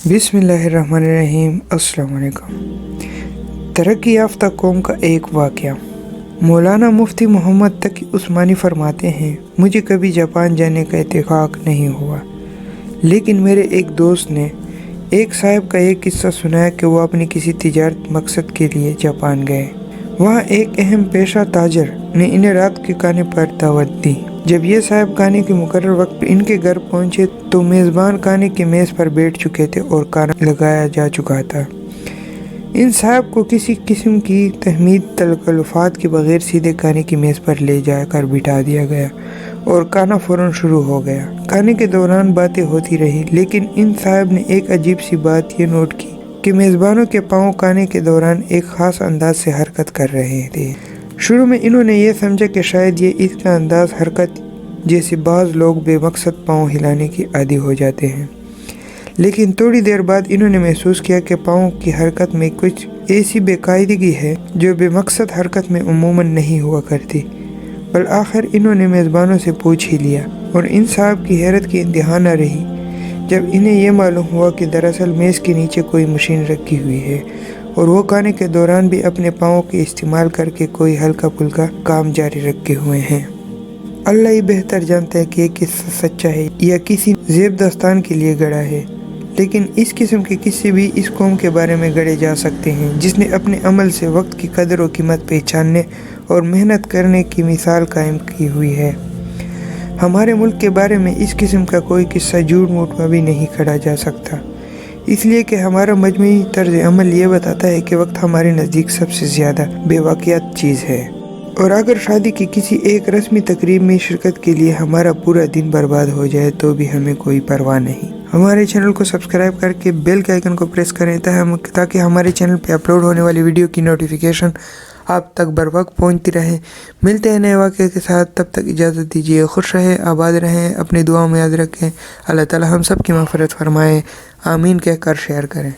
बिस्मिल्लाहिर्रहमानिर्रहीम। अस्सलाम वालेकुम। तरक्की याफ्ता कौम का एक वाक़या। मौलाना मुफ्ती मोहम्मद तकी उस्मानी फरमाते हैं, मुझे कभी जापान जाने का इत्तेफाक नहीं हुआ, लेकिन मेरे एक दोस्त ने एक साहब का एक किस्सा सुनाया कि वो अपनी किसी तिजारत मकसद के लिए जापान गए। वहाँ एक अहम पेशा ताजर ने इन्हें रात के खाने पर दावत दी। जब ये साहब खाने के मुकर्रर वक्त इनके घर पहुँचे तो मेज़बान खाने की मेज़ पर बैठ चुके थे और खाना लगाया जा चुका था। इन साहब को किसी किस्म की तहमीद तलफ़ात के बगैर सीधे खाने की मेज़ पर ले जाकर बिठा दिया गया और खाना फ़ौरन शुरू हो गया। खाने के दौरान बातें होती रही, लेकिन इन साहब ने एक अजीब सी बात ये नोट की कि मेज़बानों के पाँव खाने के दौरान एक ख़ास अंदाज से हरकत कर रहे थे। शुरू में इन्होंने ये समझा कि शायद ये इसका अंदाज़ हरकत जैसे बाज़ लोग बेमकसद पाँव हिलाने की आदी हो जाते हैं, लेकिन थोड़ी देर बाद इन्होंने महसूस किया कि पाँव की हरकत में कुछ ऐसी बेकायदगी है जो बेमकसद हरकत में उमूमन नहीं हुआ करती। पर आखिर इन्होंने मेज़बानों से पूछ ही लिया और इन साहब की हैरत की इंतहा न रही जब इन्हें यह मालूम हुआ कि दरअसल मेज़ के नीचे कोई मशीन रखी हुई है और वो खाने के दौरान भी अपने पाँव के इस्तेमाल करके कोई हल्का फुल्का काम जारी रखे हुए हैं। अल्लाह ही बेहतर जानता है कि ये किस्सा सच्चा है या किसी ज़ेब दास्तान के लिए गढ़ा है, लेकिन इस किस्म के किस्से भी इस कौम के बारे में गढ़े जा सकते हैं जिसने अपने अमल से वक्त की कदर और कीमत पहचानने और मेहनत करने की मिसाल कायम की हुई है। हमारे मुल्क के बारे में इस किस्म का कोई किस्सा झूठ मूठ में भी नहीं खड़ा जा सकता, इसलिए कि हमारा मजमूई तर्ज अमल ये बताता है कि वक्त हमारे नज़दीक सबसे ज़्यादा बेवाक़ियत चीज़ है, और अगर शादी की किसी एक रस्मी तकरीब में शिरकत के लिए हमारा पूरा दिन बर्बाद हो जाए तो भी हमें कोई परवाह नहीं। हमारे चैनल को सब्सक्राइब करके बेल के आइकन को प्रेस करें ताकि हमारे चैनल पे अपलोड होने वाली वीडियो की नोटिफिकेशन आप तक बर वक्त पहुँचती रहे। मिलते हैं नए वाक़े के साथ, तब तक इजाज़त दीजिए। खुश रहें, आबाद रहें, अपनी दुआओं में याद रखें। अल्लाह ताला हम सब की मग़फ़िरत फरमाए। आमीन कहकर शेयर करें।